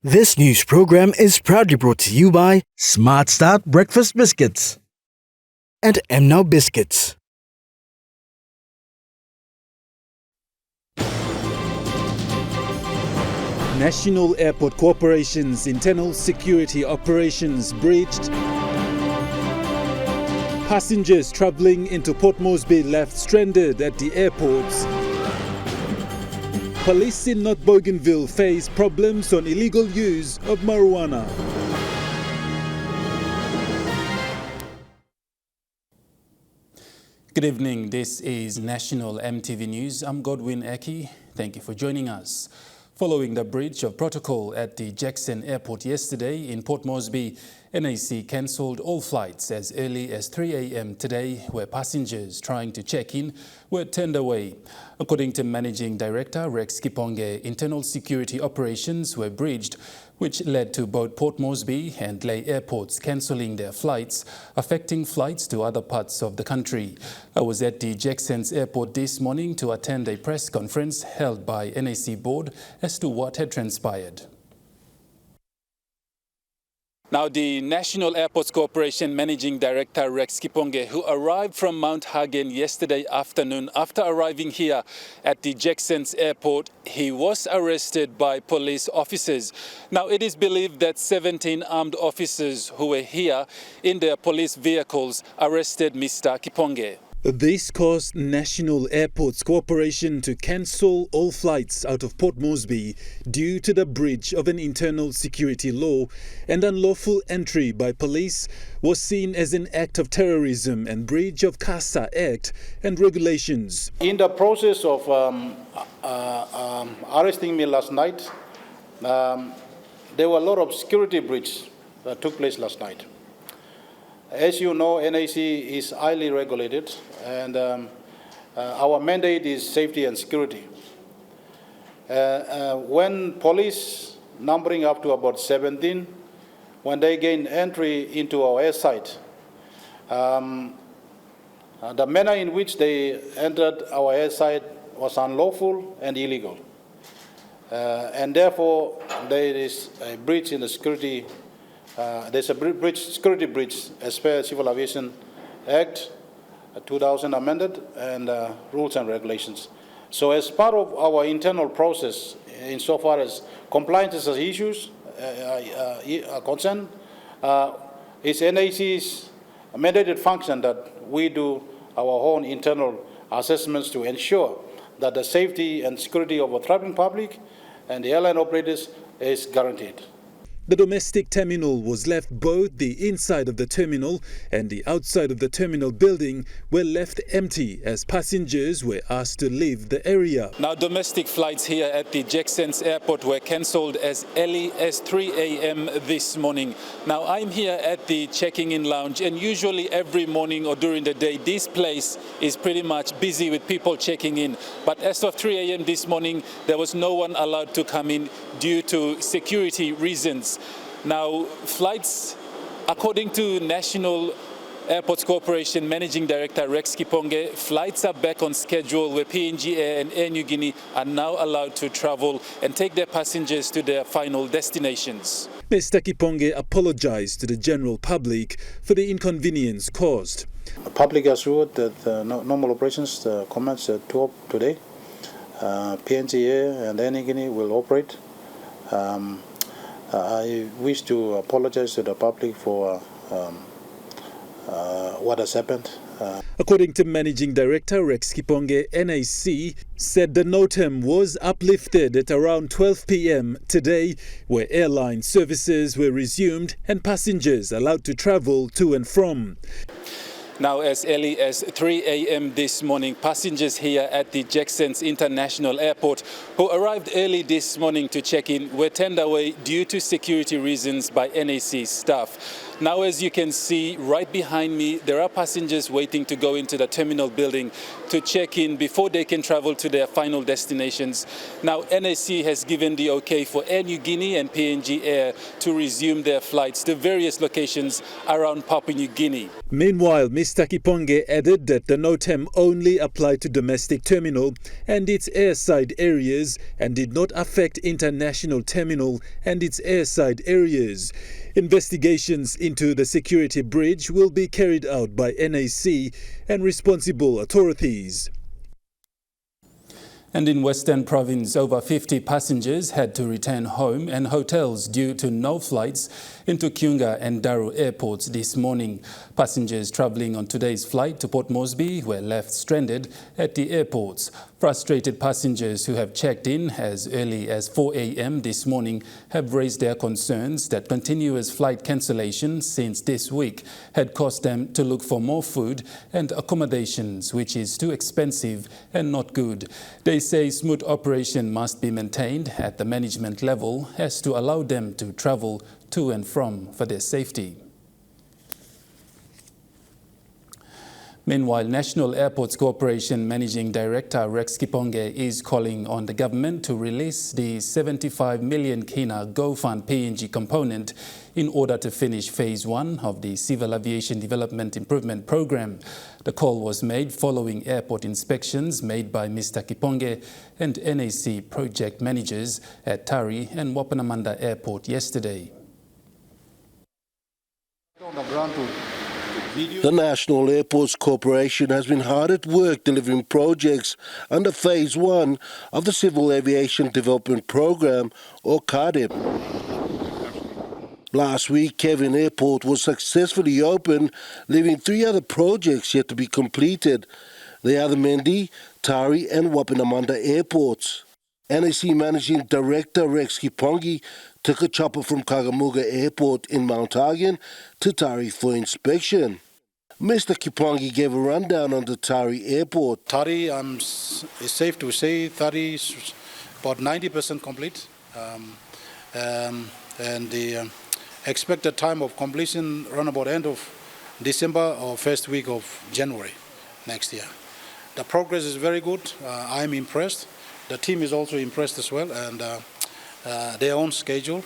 This news program is proudly brought to you by Smart Start Breakfast Biscuits and Now Biscuits. National Airport Corporation's internal security operations breached. Passengers travelling into Port Moresby left stranded at the airports. Police in North Bougainville face problems on illegal use of marijuana. Good evening, this is National EMTV News. I'm Godwin Eki. Thank you for joining us. Following the breach of protocol at the Jackson Airport yesterday in Port Moresby, NAC cancelled all flights as early as 3 a.m. today, where passengers trying to check in were turned away. According to Managing Director Rex Kiponge, internal security operations were breached, which led to both Port Moresby and Lae airports cancelling their flights, affecting flights to other parts of the country. I was at the Jackson's airport this morning to attend a press conference held by NAC board as to what had transpired. Now, the National Airports Corporation Managing Director Rex Kiponge, who arrived from Mount Hagen yesterday afternoon, after arriving here at the Jackson's airport, he was arrested by police officers. Now, it is believed that 17 armed officers who were here in their police vehicles arrested Mr. Kiponge. This caused National Airports Corporation to cancel all flights out of Port Moresby due to the breach of an internal security law, and unlawful entry by police was seen as an act of terrorism and breach of CASA Act and regulations. In the process of arresting me last night, there were a lot of security breaches that took place last night. As you know, NAC is highly regulated, and our mandate is safety and security. When police, numbering up to about 17, when they gained entry into our airside, the manner in which they entered our airside was unlawful and illegal. And therefore, there is a breach in the security. There's a security breach as per Civil Aviation Act 2000 amended and rules and regulations. So as part of our internal process, insofar as compliance issues are concerned, it's NAC's mandated function that we do our own internal assessments to ensure that the safety and security of the traveling public and the airline operators is guaranteed. The domestic terminal was left. Both the inside of the terminal and the outside of the terminal building were left empty as passengers were asked to leave the area. Now, domestic flights here at the Jackson's airport were cancelled as early as 3 a.m. this morning. Now, I'm here at the checking in lounge, and usually every morning or during the day, this place is pretty much busy with people checking in. But as of 3 a.m. this morning, there was no one allowed to come in due to security reasons. Now, flights, according to National Airports Corporation Managing Director Rex Kiponge, flights are back on schedule where PNG Air and Air New Guinea are now allowed to travel and take their passengers to their final destinations. Mr. Kiponge apologized to the general public for the inconvenience caused. The public assured that normal operations commence at 12 today. PNG Air and Air New Guinea will operate. I wish to apologize to the public for what has happened. According to Managing Director Rex Kiponge, NAC said the NOTAM was uplifted at around 12 p.m. today, where airline services were resumed and passengers allowed to travel to and from. Now, as early as 3 a.m. this morning, passengers here at the Jackson's International Airport who arrived early this morning to check in were turned away due to security reasons by NAC staff. Now, as you can see right behind me, there are passengers waiting to go into the terminal building to check in before they can travel to their final destinations. Now, NAC has given the okay for Air Niugini and PNG Air to resume their flights to various locations around Papua New Guinea. Meanwhile, Mr. Kiponge added that the NOTAM only applied to domestic terminal and its airside areas and did not affect international terminal and its airside areas. Investigations into the security breach will be carried out by NAC and responsible authorities. And in Western Province, over 50 passengers had to return home and hotels due to no flights into Kiunga and Daru airports this morning. Passengers travelling on today's flight to Port Moresby were left stranded at the airports. Frustrated passengers who have checked in as early as 4 a.m. this morning have raised their concerns that continuous flight cancellation since this week had caused them to look for more food and accommodations, which is too expensive and not good. They say smooth operation must be maintained at the management level as to allow them to travel to and from for their safety. Meanwhile, National Airports Corporation Managing Director Rex Kiponge is calling on the government to release the 75 million Kina Go Fund PNG component in order to finish Phase 1 of the Civil Aviation Development Improvement Program. The call was made following airport inspections made by Mr. Kiponge and NAC project managers at Tari and Wapanamanda Airport yesterday. The National Airports Corporation has been hard at work delivering projects under Phase 1 of the Civil Aviation Development Program, or CADEP. Last week, Kevin Airport was successfully opened, leaving 3 other projects yet to be completed. They are the Mendi, Tari and Wapanamanda airports. NAC Managing Director Rex Kiponge took a chopper from Kagamuga Airport in Mount Hagen to Tari for inspection. Mr. Kiponge gave a rundown on the Tari Airport. Tari, it's safe to say, Tari is about 90% complete. And the expected time of completion around about end of December or first week of January next year. The progress is very good. I'm impressed. The team is also impressed as well, and their own schedule.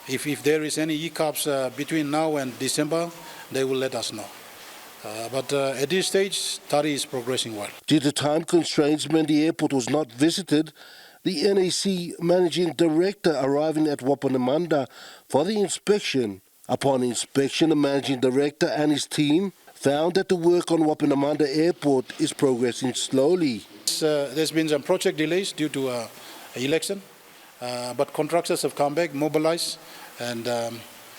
If there is any hiccups between now and December, they will let us know. But at this stage, Tari is progressing well. Due to time constraints, Mendi Airport was not visited. The NAC Managing Director arriving at Wapanamanda for the inspection. Upon inspection, the Managing Director and his team found that the work on Wapanamanda Airport is progressing slowly. There's been some project delays due to election, but contractors have come back, mobilized, and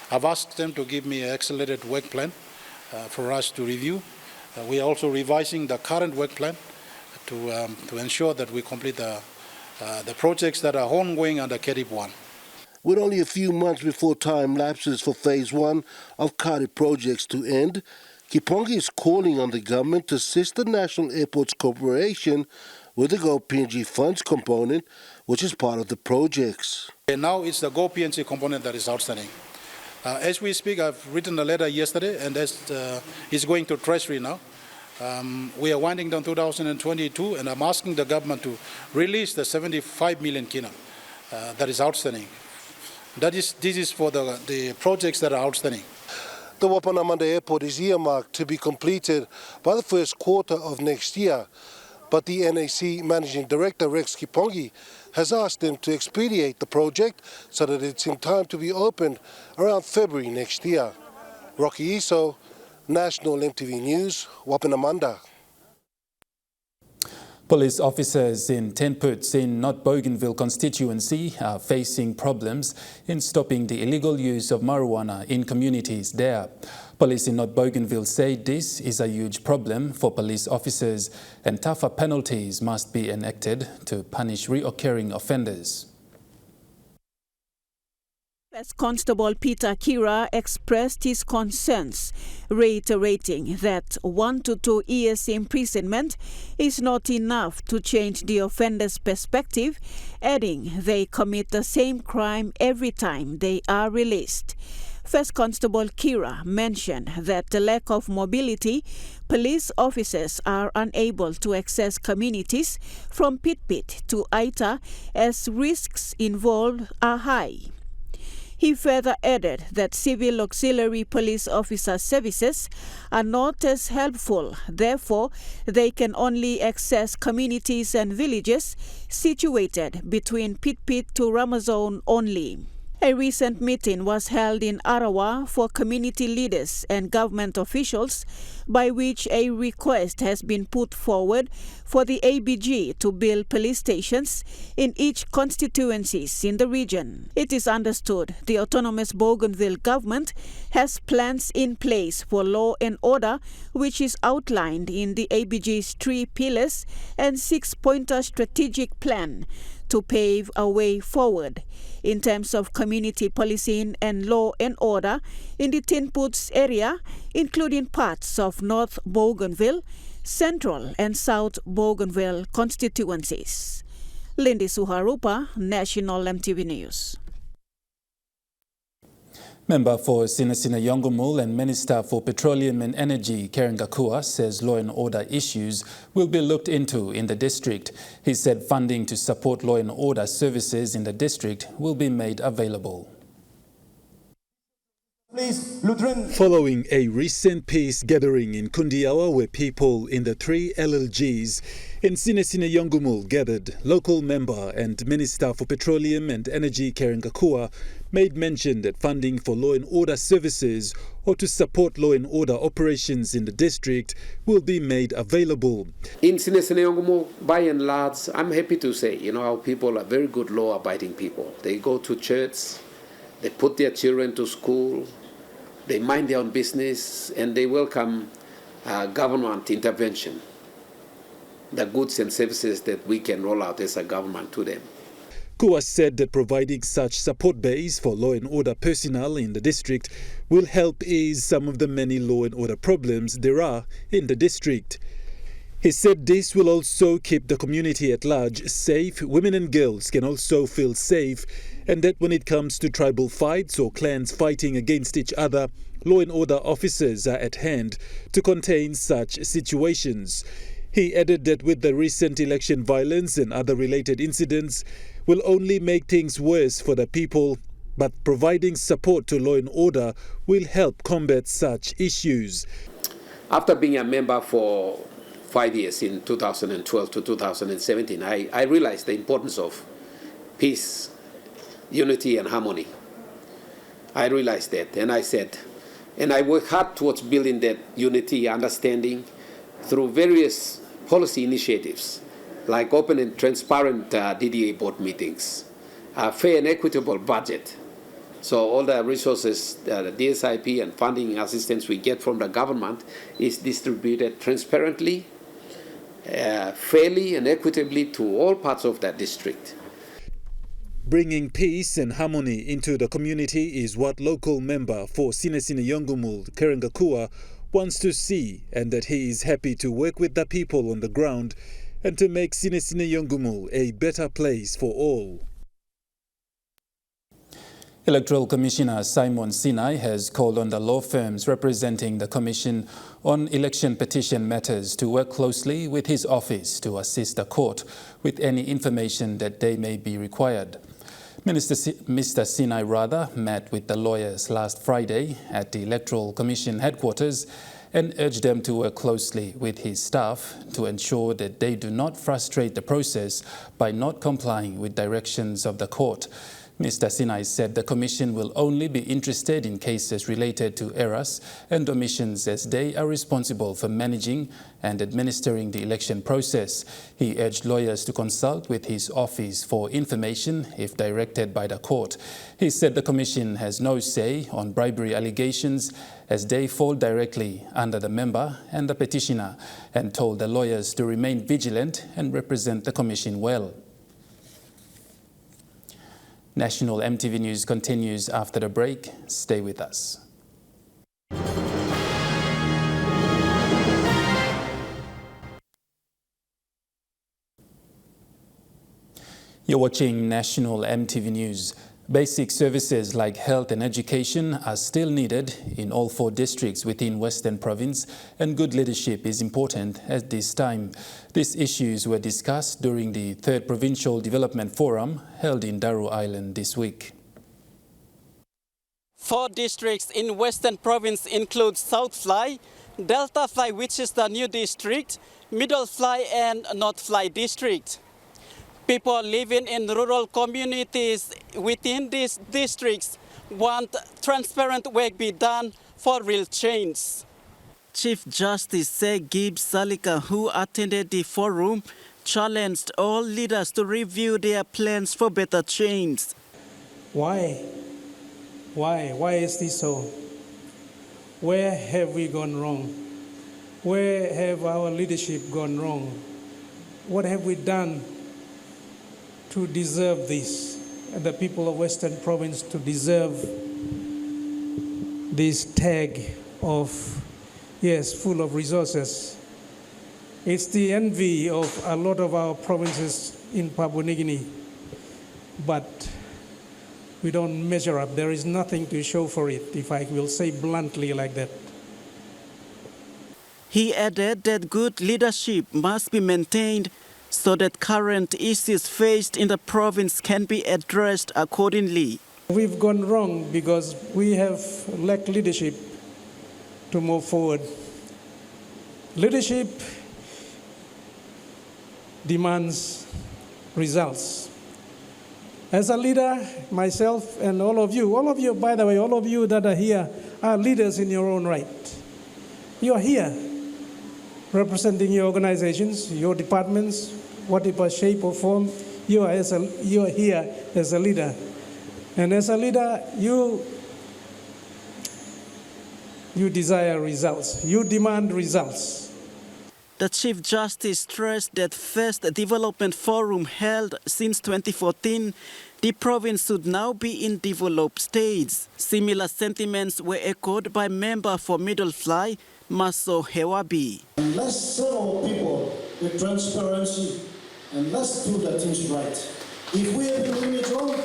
I've asked them to give me an accelerated work plan for us to review. We are also revising the current work plan to ensure that we complete the projects that are ongoing under CADEP 1. With only a few months before time lapses for Phase 1 of CADEP projects to end, Kiponge is calling on the government to assist the National Airports Corporation with the Go PNG funds component, which is part of the projects. And now it's the Go PNG component that is outstanding. As we speak, I've written a letter yesterday, and it's going to Treasury now. We are winding down 2022, and I'm asking the government to release the 75 million kina that is outstanding. This is for the projects that are outstanding. The Wapanamanda Airport is earmarked to be completed by the first quarter of next year, but the NAC Managing Director Rex Kiponge has asked them to expedite the project so that it's in time to be opened around February next year. Rocky Iso, National EMTV News, Wapanamanda. Police officers in Tenputs in North Bougainville constituency are facing problems in stopping the illegal use of marijuana in communities there. Police in North Bougainville say this is a huge problem for police officers and tougher penalties must be enacted to punish reoccurring offenders. As Constable Peter Kira expressed his concerns, reiterating that 1 to 2 years imprisonment is not enough to change the offender's perspective, adding they commit the same crime every time they are released. First Constable Kira mentioned that the lack of mobility, police officers are unable to access communities from Pit to Aita as risks involved are high. He further added that civil auxiliary police officer services are not as helpful. Therefore, they can only access communities and villages situated between Pit to Ramazon only. A recent meeting was held in Arawa for community leaders and government officials, by which a request has been put forward for the ABG to build police stations in each constituencies in the region. It is understood the autonomous Bougainville government has plans in place for law and order, which is outlined in the ABG's 3 pillars and 6-pointer strategic plan to pave a way forward in terms of community policing and law and order in the Tinputs area, including parts of North Bougainville, Central and South Bougainville constituencies. Lindy Suharupa, National EMTV News. Member for Sinasina Yongomul and Minister for Petroleum and Energy, Karen Gakua, says law and order issues will be looked into in the district. He said funding to support law and order services in the district will be made available. Following a recent peace gathering in Kundiawa where people in the 3 LLGs in Sinasina Yongomul gathered, local member and Minister for Petroleum and Energy Karen Gakua made mention that funding for law and order services or to support law and order operations in the district will be made available. In Sinasina Yongomul, by and large, I'm happy to say, our people are very good law-abiding people. They go to church, they put their children to school, they mind their own business, and they welcome government intervention, the goods and services that we can roll out as a government to them. Kua said that providing such support base for law and order personnel in the district will help ease some of the many law and order problems there are in the district. He said this will also keep the community at large safe. Women and girls can also feel safe, and that when it comes to tribal fights or clans fighting against each other, law and order officers are at hand to contain such situations. He added that with the recent election violence and other related incidents will only make things worse for the people, but providing support to law and order will help combat such issues. After being a member for 5 years in 2012 to 2017, I realized the importance of peace, unity and harmony. I realized that, and I said, and I work hard towards building that unity, understanding through various policy initiatives like open and transparent DDA board meetings, a fair and equitable budget. So all the resources, the DSIP and funding assistance we get from the government is distributed transparently, fairly and equitably to all parts of that district. Bringing peace and harmony into the community is what local member for Sinasina Yongomul, Karen Gakua, wants to see, and that he is happy to work with the people on the ground and to make Sinasina Yongomul a better place for all. Electoral Commissioner Simon Sinai has called on the law firms representing the Commission on election petition matters to work closely with his office to assist the court with any information that they may be required. Mr. Sinai met with the lawyers last Friday at the Electoral Commission headquarters and urged them to work closely with his staff to ensure that they do not frustrate the process by not complying with directions of the court. Mr. Sinai said the Commission will only be interested in cases related to errors and omissions as they are responsible for managing and administering the election process. He urged lawyers to consult with his office for information if directed by the court. He said the Commission has no say on bribery allegations as they fall directly under the member and the petitioner, and told the lawyers to remain vigilant and represent the Commission well. National EMTV News continues after the break. Stay with us. You're watching National EMTV News. Basic services like health and education are still needed in all 4 districts within Western Province, and good leadership is important at this time. These issues were discussed during the 3rd Provincial Development Forum held in Daru Island this week. 4 districts in Western Province include South Fly, Delta Fly, which is the new district, Middle Fly and North Fly district. People living in rural communities within these districts want transparent work be done for real change. Chief Justice Sir Gibbs Salika, who attended the forum, challenged all leaders to review their plans for better change. Why? Why is this so? Where have we gone wrong? Where have our leadership gone wrong? What have we done to deserve this, and the people of Western Province to deserve this tag of, yes, full of resources? It's the envy of a lot of our provinces in Papua New Guinea, but we don't measure up. There is nothing to show for it, if I will say bluntly like that. He added that good leadership must be maintained so that current issues faced in the province can be addressed accordingly. We've gone wrong because we have lacked leadership to move forward. Leadership demands results. As a leader, myself and all of you, by the way, all of you that are here are leaders in your own right. You are here representing your organizations, your departments, whatever shape or form, you are here as a leader. And as a leader, you desire results. You demand results. The Chief Justice stressed that first development forum held since 2014, the province should now be in developed states. Similar sentiments were echoed by member for Middle Fly, Maso Hewabi. Let's serve our people with transparency and let's do the things right. If we have been doing it wrong,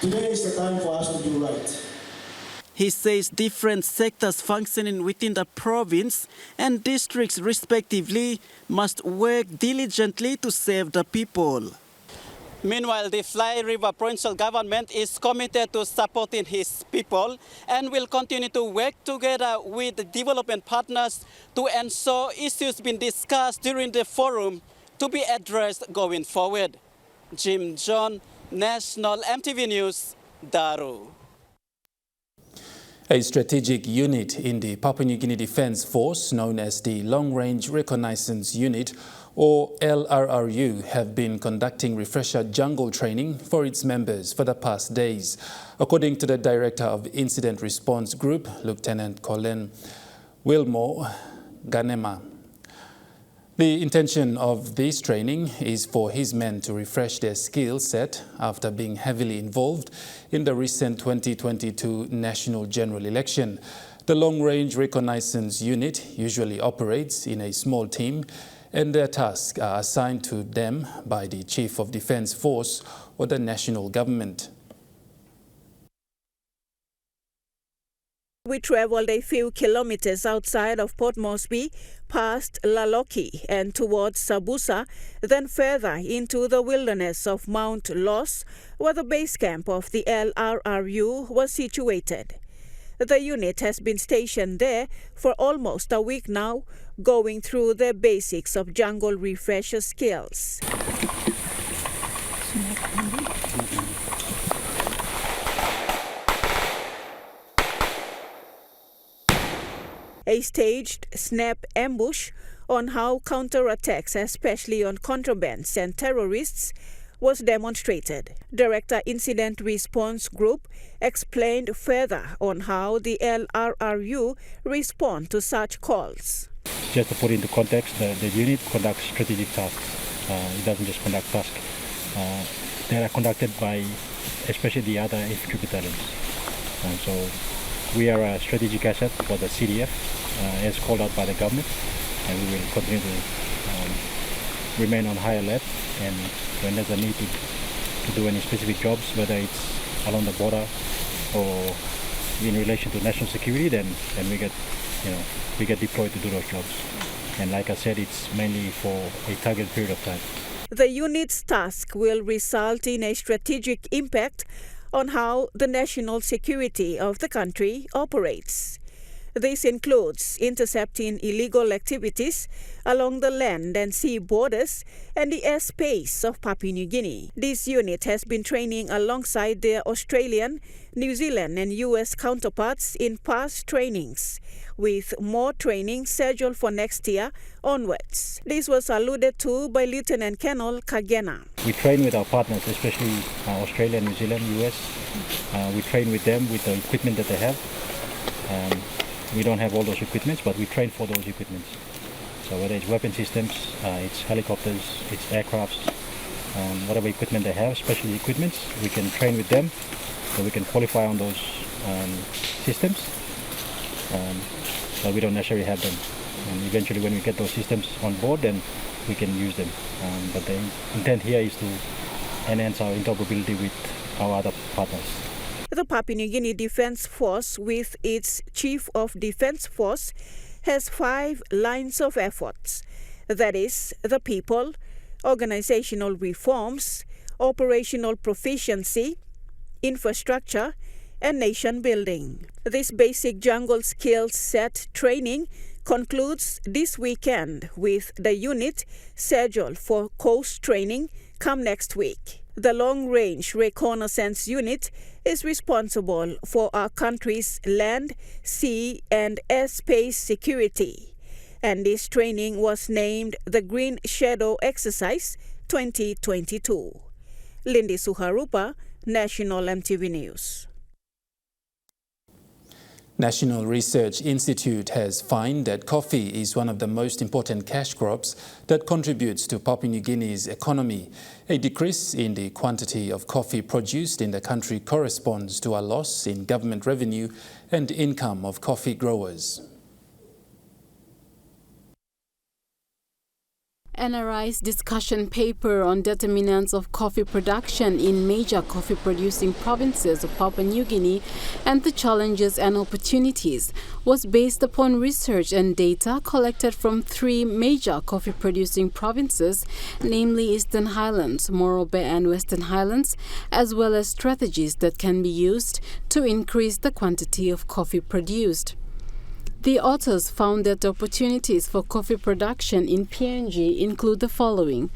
today is the time for us to do right. He says different sectors functioning within the province and districts respectively must work diligently to serve the people. Meanwhile, the Fly River Provincial Government is committed to supporting his people and will continue to work together with the development partners to ensure issues being discussed during the forum to be addressed going forward. Jim John, National EMTV News, Daru. A strategic unit in the Papua New Guinea Defence Force, known as the Long Range Reconnaissance Unit, or LRRU, have been conducting refresher jungle training for its members for the past days. According to the Director of Incident Response Group, Lieutenant Colin Wilmore Ganema, the intention of this training is for his men to refresh their skill set after being heavily involved in the recent 2022 national general election. The Long Range Reconnaissance Unit usually operates in a small team, and their tasks are assigned to them by the Chief of Defence Force or the national government. We traveled a few kilometers outside of Port Moresby, past Laloki and towards Sabusa, then further into the wilderness of Mount Loss, where the base camp of the LRRU was situated. The unit has been stationed there for almost a week now, going through the basics of jungle refresher skills. A staged snap ambush on how counterattacks, especially on contrabands and terrorists, was demonstrated. Director Incident Response Group explained further on how the LRRU respond to such calls. Just to put into context, the unit conducts strategic tasks. It doesn't just conduct tasks. They are conducted by especially the other infantry battalions. And so we are a strategic asset for the CDF as called out by the government, and we will continue to remain on high alert, and when there's a need to to do any specific jobs, whether it's along the border or in relation to national security, then we get deployed to do those jobs. And like I said, it's mainly for a targeted period of time. The unit's task will result in a strategic impact on how the national security of the country operates. This includes intercepting illegal activities along the land and sea borders and the airspace of Papua New Guinea. This unit has been training alongside their Australian, New Zealand and US counterparts in past trainings, with more training scheduled for next year onwards. This was alluded to by Lieutenant Colonel Kagena. We train with our partners, especially Australia, New Zealand, US. We train with them with the equipment that they have. We don't have all those equipments, but we train for those equipments. So whether it's weapon systems, it's helicopters, it's aircrafts, whatever equipment they have, special equipments, we can train with them, so we can qualify on those systems, but we don't necessarily have them. And eventually when we get those systems on board, then we can use them. But the intent here is to enhance our interoperability with our other partners. The Papua New Guinea Defence Force, with its Chief of Defence Force, has 5 lines of efforts. That is, the people, organizational reforms, operational proficiency, infrastructure, and nation building. This basic jungle skills set training concludes this weekend, with the unit scheduled for coast training come next week. The Long-Range Reconnaissance Unit is responsible for our country's land, sea, and airspace security, and this training was named the Green Shadow Exercise 2022. Lindy Suharupa, National EMTV News. National Research Institute has found that coffee is one of the most important cash crops that contributes to Papua New Guinea's economy. A decrease in the quantity of coffee produced in the country corresponds to a loss in government revenue and income of coffee growers. NRI's discussion paper on determinants of coffee production in major coffee-producing provinces of Papua New Guinea and the challenges and opportunities was based upon research and data collected from 3 major coffee-producing provinces, namely Eastern Highlands, Morobe and Western Highlands, as well as strategies that can be used to increase the quantity of coffee produced. The authors found that the opportunities for coffee production in PNG include the following.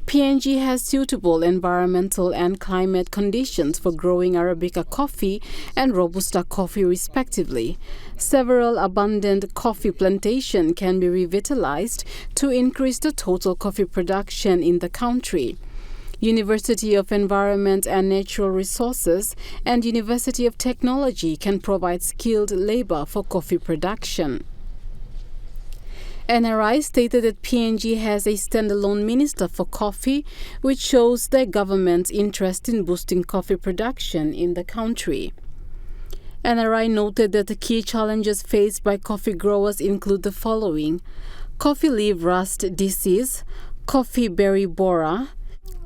PNG has suitable environmental and climate conditions for growing Arabica coffee and Robusta coffee respectively. Several abundant coffee plantations can be revitalized to increase the total coffee production in the country. University of Environment and Natural Resources and University of Technology can provide skilled labor for coffee production. NRI stated that PNG has a standalone minister for coffee, which shows the government's interest in boosting coffee production in the country. NRI noted that the key challenges faced by coffee growers include the following: coffee leaf rust disease, coffee berry borer,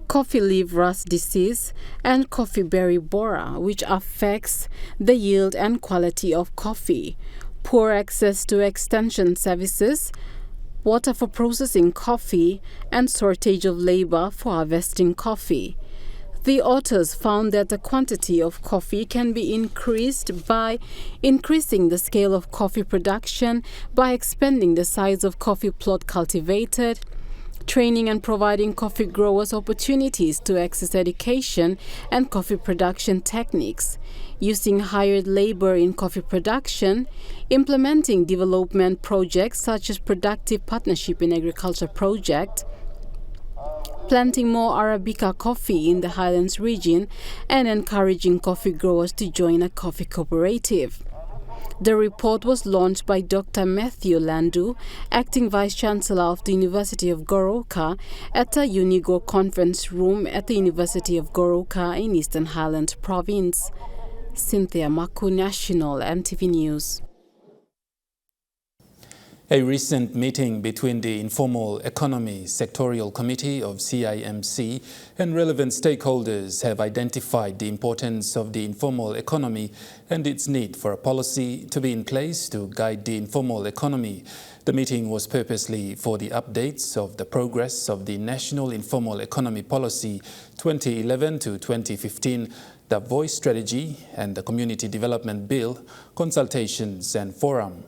coffee leaf rust disease, and coffee berry borer, which affects the yield and quality of coffee, poor access to extension services, water for processing coffee, and shortage of labor for harvesting coffee. The authors found that the quantity of coffee can be increased by increasing the scale of coffee production, by expanding the size of coffee plot cultivated, training and providing coffee growers opportunities to access education and coffee production techniques, using hired labor in coffee production, implementing development projects such as Productive Partnership in Agriculture Project, planting more Arabica coffee in the Highlands region, and encouraging coffee growers to join a coffee cooperative. The report was launched by Dr. Matthew Landu, Acting Vice-Chancellor of the University of Goroka, at the UNIGO conference room at the University of Goroka in Eastern Highlands Province. Cynthia Maku, National EMTV News. A recent meeting between the Informal Economy Sectorial Committee of CIMC and relevant stakeholders have identified the importance of the informal economy and its need for a policy to be in place to guide the informal economy. The meeting was purposely for the updates of the progress of the National Informal Economy Policy 2011 to 2015, the Voice Strategy and the Community Development Bill, consultations and forum.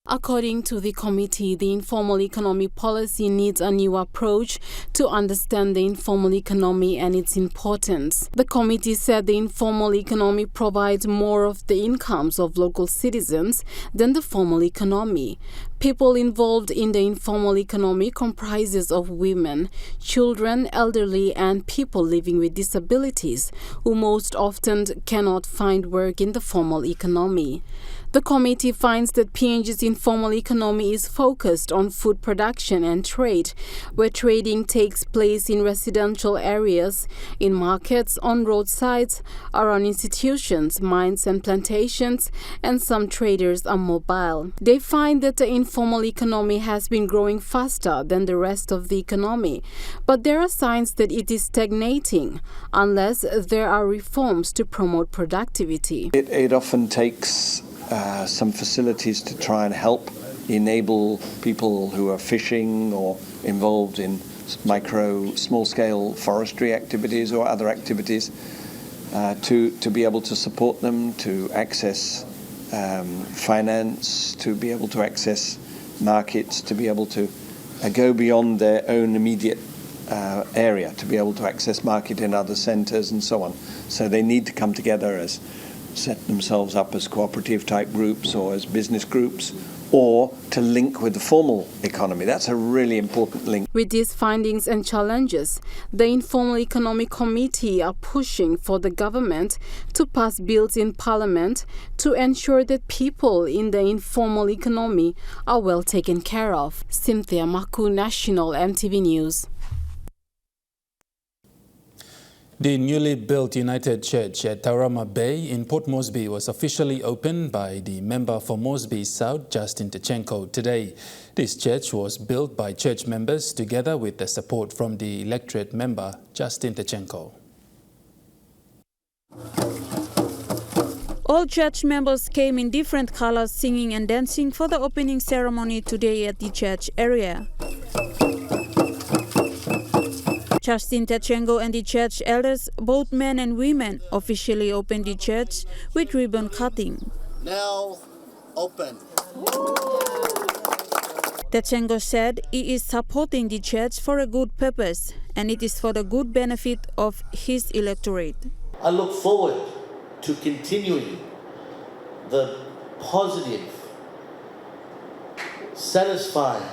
According to the committee, the informal economy policy needs a new approach to understand the informal economy and its importance. The committee said the informal economy provides more of the incomes of local citizens than the formal economy. People involved in the informal economy comprises of women, children, elderly, and people living with disabilities who most often cannot find work in the formal economy. The committee finds that PNG's informal economy is focused on food production and trade, where trading takes place in residential areas, in markets, on roadsides, around institutions, mines and plantations, and some traders are mobile. They find that the informal economy has been growing faster than the rest of the economy, but there are signs that it is stagnating unless there are reforms to promote productivity. It often takes some facilities to try and help enable people who are fishing or involved in small-scale forestry activities or other activities to be able to support them, to access finance, to be able to access markets, to be able to go beyond their own immediate area, to be able to access market in other centres and so on. So they need to come together as set themselves up as cooperative type groups or as business groups, or to link with the formal economy. That's a really important link. With these findings and challenges, the Informal Economic Committee are pushing for the government to pass bills in Parliament to ensure that people in the informal economy are well taken care of. Cynthia Maku, National EMTV News. The newly built United Church at Tauranga Bay in Port Moresby was officially opened by the member for Moresby South, Justin Tachenko, today. This church was built by church members together with the support from the electorate member, Justin Tachenko. All church members came in different colors singing and dancing for the opening ceremony today at the church area. Justin Tachenko and the church elders, both men and women, officially opened the church with ribbon cutting. Now open. Tachenko said he is supporting the church for a good purpose, and it is for the good benefit of his electorate. I look forward to continuing the positive, satisfying,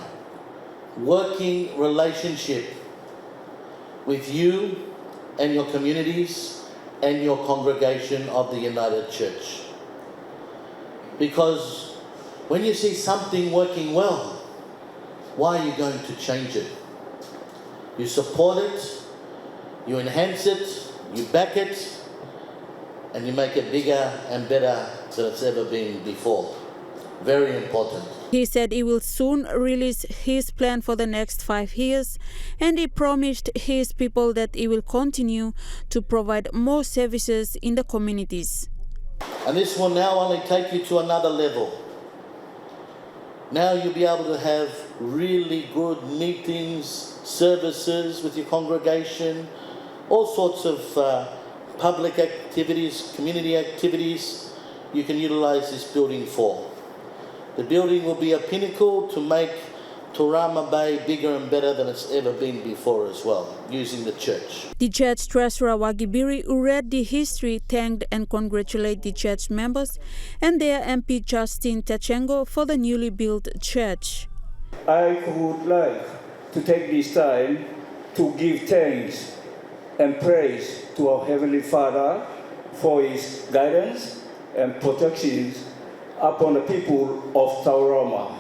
working relationship with you and your communities and your congregation of the United Church. Because when you see something working well, why are you going to change it? You support it, you enhance it, you back it, and you make it bigger and better than it's ever been before. Very important. He said he will soon release his plan for the next 5 years, and he promised his people that he will continue to provide more services in the communities. And this will now only take you to another level. Now you'll be able to have really good meetings, services with your congregation, all sorts of public activities, community activities you can utilize this building for. The building will be a pinnacle to make Tauranga Bay bigger and better than it's ever been before as well, using the church. The church treasurer Wagibiri, who read the history, thanked and congratulated the church members and their MP Justin Tachenko for the newly built church. I would like to take this time to give thanks and praise to our Heavenly Father for His guidance and protections upon the people of Tauranga.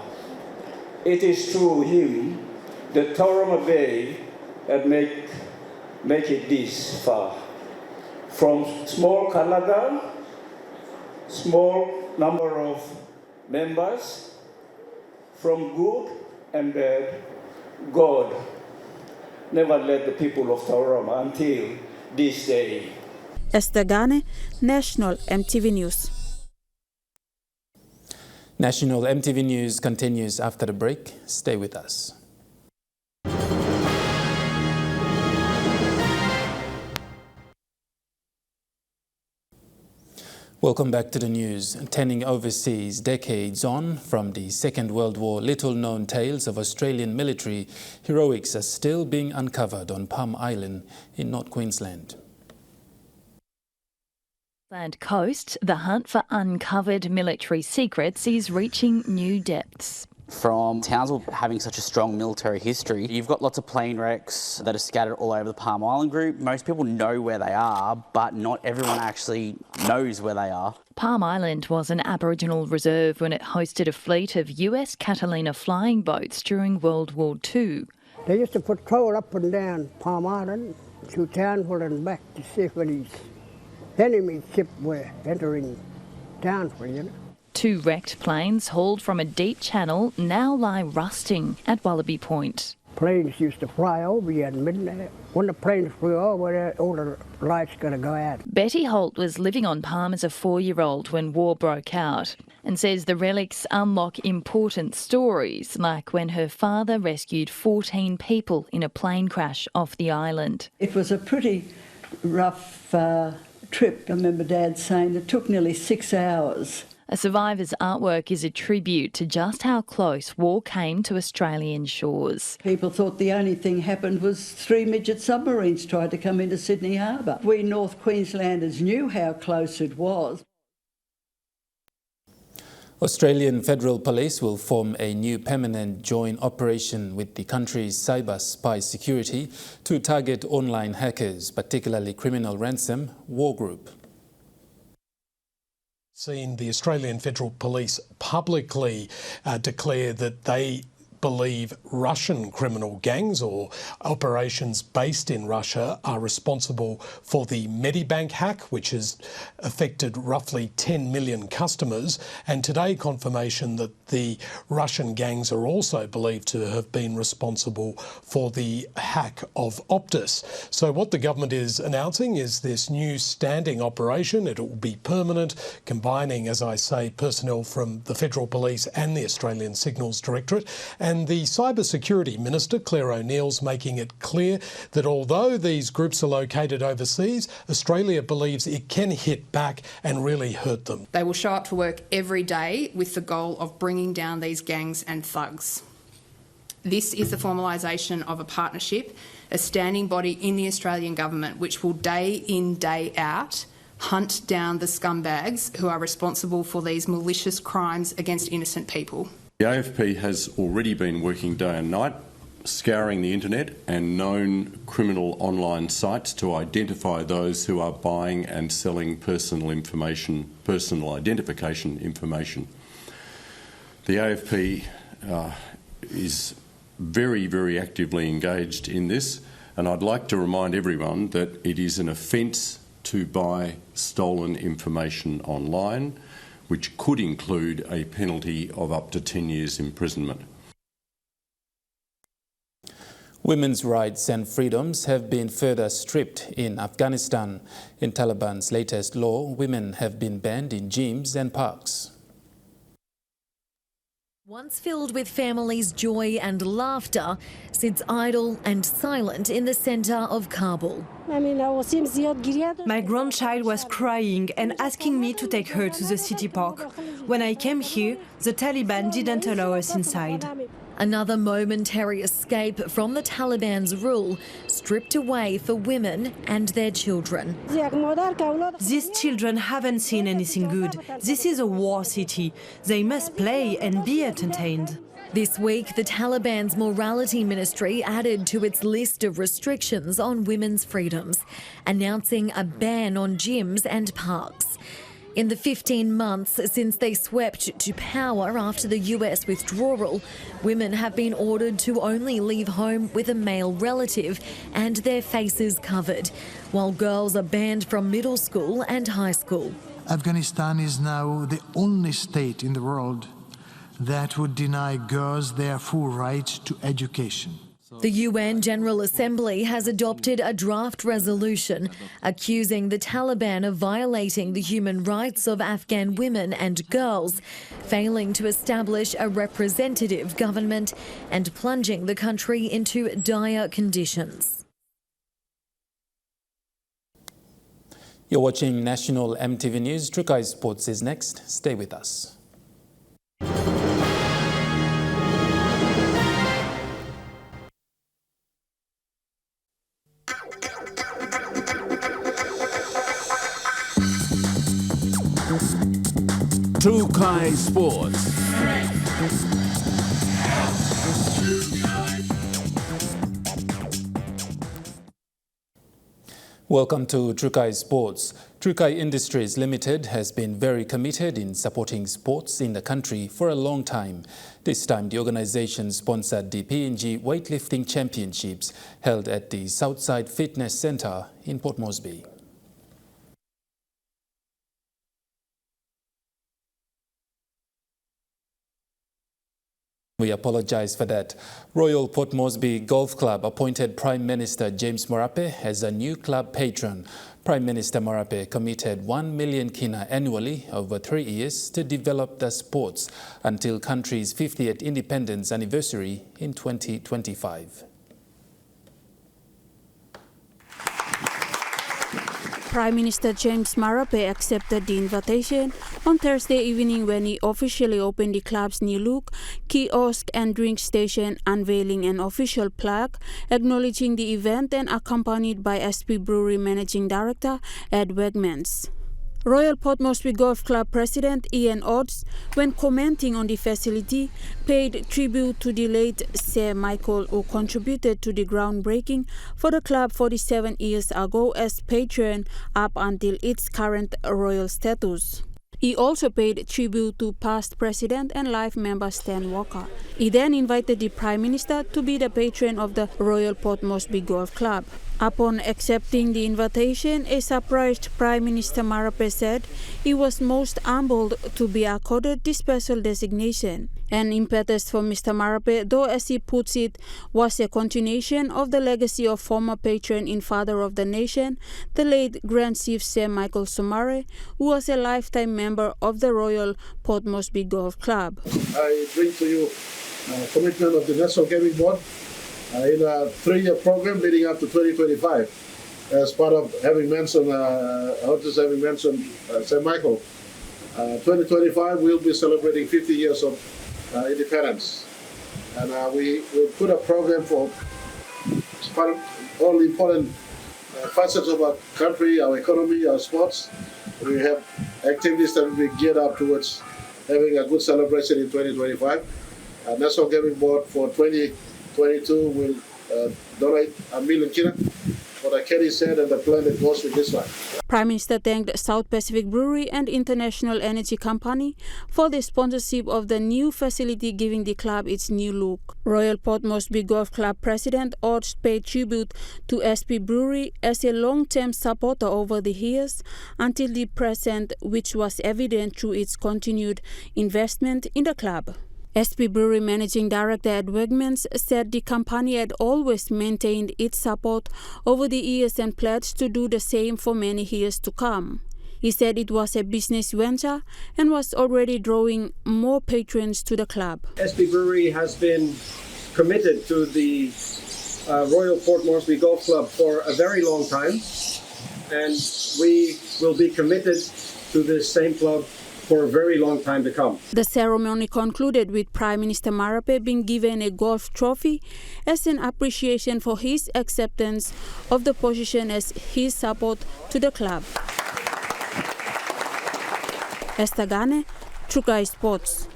It is through him that Tauranga Bay had make it this far. From small Kalaga, small number of members, from good and bad, God never led the people of Tauranga until this day. Esther Gane, National EMTV News. National EMTV News continues after the break. Stay with us. Welcome back to the news. Turning overseas, decades on from the Second World War, little-known tales of Australian military heroics are still being uncovered on Palm Island in North Queensland. Coast, the hunt for uncovered military secrets is reaching new depths. From Townsville having such a strong military history, you've got lots of plane wrecks that are scattered all over the Palm Island group. Most people know where they are, but not everyone actually knows where they are. Palm Island was an Aboriginal reserve when it hosted a fleet of US Catalina flying boats during World War II. They used to patrol up and down Palm Island to Townsville and back to see if any enemy ship were entering Townsville, you know. 2 wrecked planes hauled from a deep channel now lie rusting at Wallaby Point. Planes used to fly over you at midnight. When the planes flew over, all the lights got to go out. Betty Holt was living on Palm as a 4-year-old when war broke out and says the relics unlock important stories, like when her father rescued 14 people in a plane crash off the island. It was a pretty rough trip. I remember Dad saying it took nearly 6 hours. A survivor's artwork is a tribute to just how close war came to Australian shores. People thought the only thing happened was 3 midget submarines tried to come into Sydney Harbour. We North Queenslanders knew how close it was. Australian Federal Police will form a new permanent joint operation with the country's cyber spy security to target online hackers, particularly criminal ransom war group. Seen the Australian Federal Police publicly declare that they believe Russian criminal gangs or operations based in Russia are responsible for the Medibank hack, which has affected roughly 10 million customers, and today confirmation that the Russian gangs are also believed to have been responsible for the hack of Optus. So what the government is announcing is this new standing operation. It will be permanent, combining, as I say, personnel from the Federal Police and the Australian Signals Directorate. And the Cybersecurity Minister, Claire O'Neill's making it clear that although these groups are located overseas, Australia believes it can hit back and really hurt them. They will show up to work every day with the goal of bringing down these gangs and thugs. This is the formalisation of a partnership, a standing body in the Australian government which will day in, day out hunt down the scumbags who are responsible for these malicious crimes against innocent people. The AFP has already been working day and night, scouring the internet and known criminal online sites to identify those who are buying and selling personal identification information. The AFP is very, very actively engaged in this, and I'd like to remind everyone that it is an offence to buy stolen information online, which could include a penalty of up to 10 years imprisonment. Women's rights and freedoms have been further stripped in Afghanistan. In Taliban's latest law, women have been banned in gyms and parks. Once filled with families' joy and laughter, sits idle and silent in the centre of Kabul. My grandchild was crying and asking me to take her to the city park. When I came here, the Taliban didn't allow us inside. Another momentary escape from the Taliban's rule, stripped away for women and their children. These children haven't seen anything good. This is a war city. They must play and be entertained. This week, the Taliban's morality ministry added to its list of restrictions on women's freedoms, announcing a ban on gyms and parks. In the 15 months since they swept to power after the US withdrawal, women have been ordered to only leave home with a male relative and their faces covered, while girls are banned from middle school and high school. Afghanistan is now the only state in the world that would deny girls their full right to education. The UN General Assembly has adopted a draft resolution accusing the Taliban of violating the human rights of Afghan women and girls, failing to establish a representative government and plunging the country into dire conditions. You're watching National EMTV News. Trukai Sports is next. Stay with us. Trukai Sports. Welcome to Trukai Sports. Trukai Industries Limited has been very committed in supporting sports in the country for a long time. This time, the organization sponsored the PNG Weightlifting Championships held at the Southside Fitness Centre in Port Moresby. We apologize for that. Royal Port Moresby Golf Club appointed Prime Minister James Marape as a new club patron. Prime Minister Marape committed 1 million kina annually over 3 years to develop the sports until country's 50th independence anniversary in 2025. Prime Minister James Marape accepted the invitation on Thursday evening when he officially opened the club's new look, kiosk and drink station, unveiling an official plaque acknowledging the event and accompanied by SP Brewery Managing Director Ed Wegmans. Royal Port Moresby Golf Club President Ian Odds, when commenting on the facility, paid tribute to the late Sir Michael, who contributed to the groundbreaking for the club 47 years ago as patron up until its current royal status. He also paid tribute to past president and life member Stan Walker. He then invited the Prime Minister to be the patron of the Royal Port Moresby Golf Club. Upon accepting the invitation, a surprised Prime Minister Marape said he was most humbled to be accorded this special designation. An impetus for Mr. Marape, though as he puts it, was a continuation of the legacy of former patron and father of the nation, the late Grand Chief Sir Michael Somare, who was a lifetime member of the Royal Port Moresby Golf Club. I bring to you commitment of the National Gaming Board in a 3-year program leading up to 2025, as part of having mentioned, St. Michael. 2025 we'll be celebrating 50 years of independence, and we put a program for all the important facets of our country, our economy, our sports. We have activities that will be geared up towards having a good celebration in 2025. National Gaming Board for 2022 will donate 1 million kina for the Kenny said and the plan that goes with this one. Prime Minister thanked South Pacific Brewery and International Energy Company for the sponsorship of the new facility, giving the club its new look. Royal Port Moresby Golf Club President Odds paid tribute to SP Brewery as a long-term supporter over the years until the present, which was evident through its continued investment in the club. SP Brewery Managing Director Ed Wegmans said the company had always maintained its support over the years and pledged to do the same for many years to come. He said it was a business venture and was already drawing more patrons to the club. SP Brewery has been committed to the Royal Port Moresby Golf Club for a very long time, and we will be committed to this same club for a very long time to come. The ceremony concluded with Prime Minister Marape being given a golf trophy as an appreciation for his acceptance of the position as his support to the club. Esther Gane, Trukai Sports.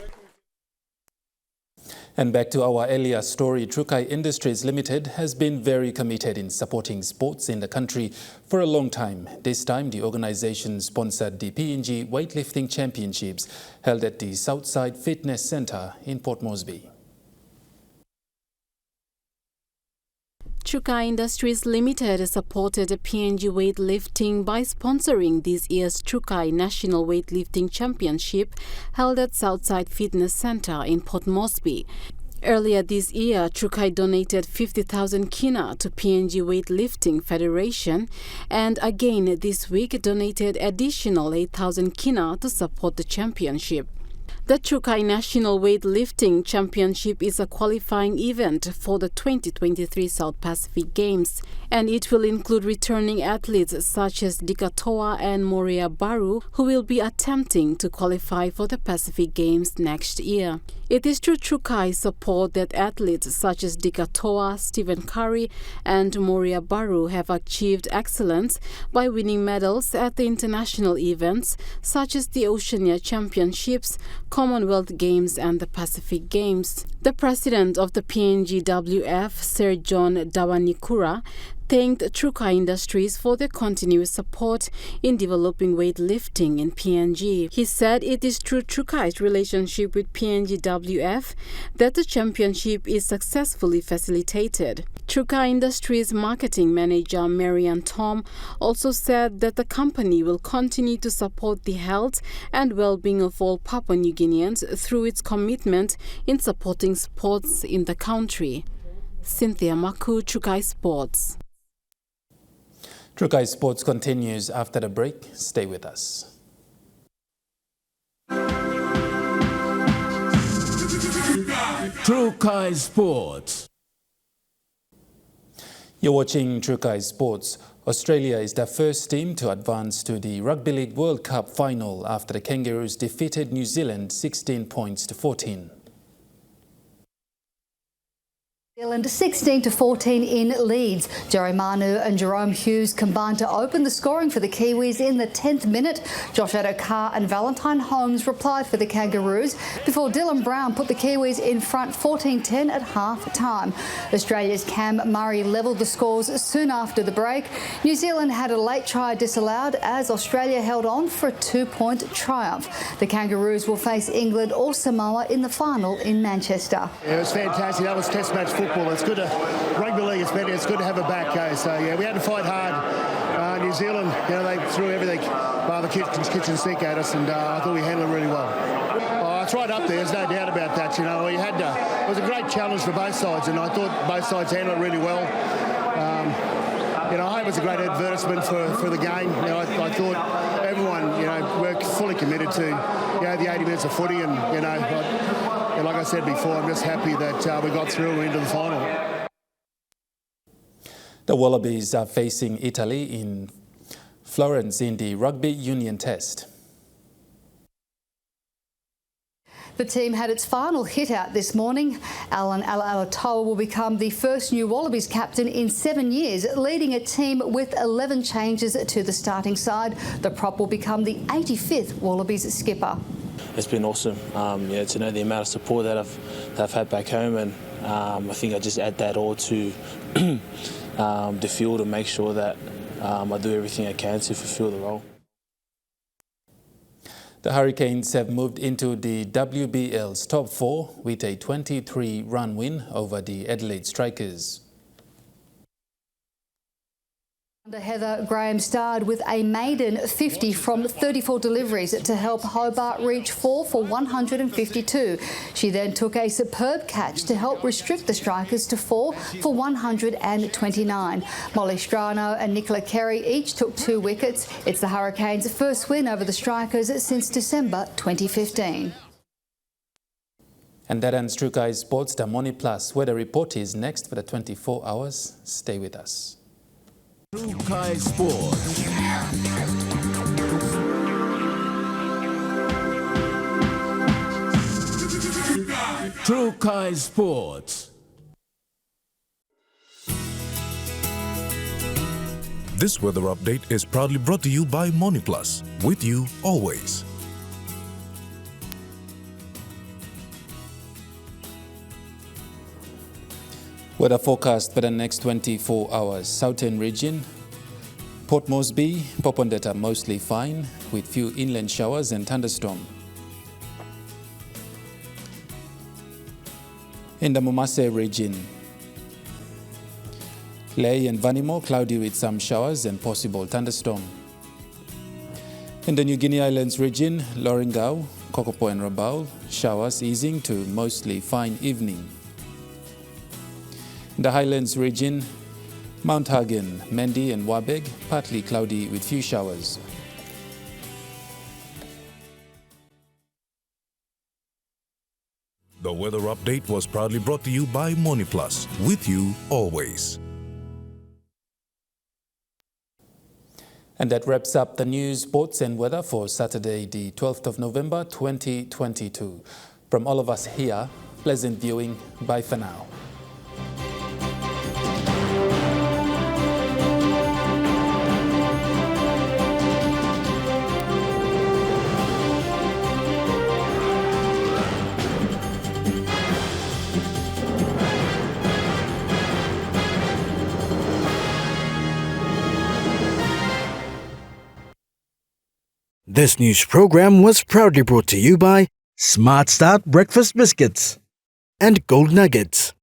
And back to our earlier story, Trukai Industries Limited has been very committed in supporting sports in the country for a long time. This time, the organization sponsored the PNG Weightlifting Championships held at the Southside Fitness Centre in Port Moresby. Trukai Industries Limited supported PNG weightlifting by sponsoring this year's Trukai National Weightlifting Championship held at Southside Fitness Centre in Port Moresby. Earlier this year, Trukai donated 50,000 kina to PNG Weightlifting Federation and again this week donated additional 8,000 kina to support the championship. The Trukai National Weightlifting Championship is a qualifying event for the 2023 South Pacific Games, and it will include returning athletes such as Dikatoa and Moria Baru, who will be attempting to qualify for the Pacific Games next year. It is through Trukai's support that athletes such as Dikatoa, Stephen Curry, and Moria Baru have achieved excellence by winning medals at the international events such as the Oceania Championships, Commonwealth Games and the Pacific Games. The president of the PNGWF, Sir John Dawanikura, thanked Trukai Industries for their continuous support in developing weightlifting in PNG. He said it is through Trukai's relationship with PNGWF that the championship is successfully facilitated. Trukai Industries marketing manager Marianne Tom also said that the company will continue to support the health and well-being of all Papua New Guineans through its commitment in supporting sports in the country. Cynthia Maku, Trukai Sports. Trukai Sports continues after the break. Stay with us. Trukai Sports. You're watching Trukai Sports. Australia is the first team to advance to the Rugby League World Cup final after the Kangaroos defeated New Zealand 16 points to 14. Zealand 16-14 in Leeds. Jerry Manu and Jerome Hughes combined to open the scoring for the Kiwis in the 10th minute. Josh Addo-Carr and Valentine Holmes replied for the Kangaroos before Dylan Brown put the Kiwis in front 14-10 at half-time. Australia's Cam Murray levelled the scores soon after the break. New Zealand had a late try disallowed as Australia held on for a 2-point triumph. The Kangaroos will face England or Samoa in the final in Manchester. Yeah, it was fantastic. That was Test match football. It's good to rugby league. It's good to have a back. So yeah, we had to fight hard. New Zealand, they threw everything by the kitchen sink at us, and I thought we handled it really well. Oh, it's right up there. There's no doubt about that. It was a great challenge for both sides, and I thought both sides handled it really well. I hope it was a great advertisement for the game. I thought everyone, we're fully committed to the 80 minutes of footy, and like I said before, I'm just happy that we got through into the final. The Wallabies are facing Italy in Florence in the Rugby Union Test. The team had its final hit out this morning. Alan Alatoa will become the first new Wallabies captain in 7 years, leading a team with 11 changes to the starting side. The prop will become the 85th Wallabies skipper. It's been awesome, to know the amount of support that I've had back home, and I think I just add that all to the field and make sure that I do everything I can to fulfil the role. The Hurricanes have moved into the WBL's top 4 with a 23-run win over the Adelaide Strikers. Heather Graham starred with a maiden 50 from 34 deliveries to help Hobart reach 4 for 152. She then took a superb catch to help restrict the Strikers to 4 for 129. Molly Strano and Nicola Carey each took 2 wickets. It's the Hurricanes' first win over the Strikers since December 2015. And that ends Trukai Sports. The Money Plus weather report is next for the 24 hours. Stay with us. Trukai Sports. Trukai Sports. This weather update is proudly brought to you by MoneyPlus, with you always. Weather forecast for the next 24 hours. Southern region, Port Moresby, Popondetta mostly fine with few inland showers and thunderstorm. In the Mumase region, Lae and Vanimo, cloudy with some showers and possible thunderstorm. In the New Guinea Islands region, Loringau, Kokopo and Rabaul, showers easing to mostly fine evening. In the Highlands region, Mount Hagen, Mendi and Wabeg, partly cloudy with few showers. The weather update was proudly brought to you by MoneyPlus, with you always. And that wraps up the news, sports and weather for Saturday, the 12th of November, 2022. From all of us here, pleasant viewing. Bye for now. This news program was proudly brought to you by Smart Start Breakfast Biscuits and Gold Nuggets.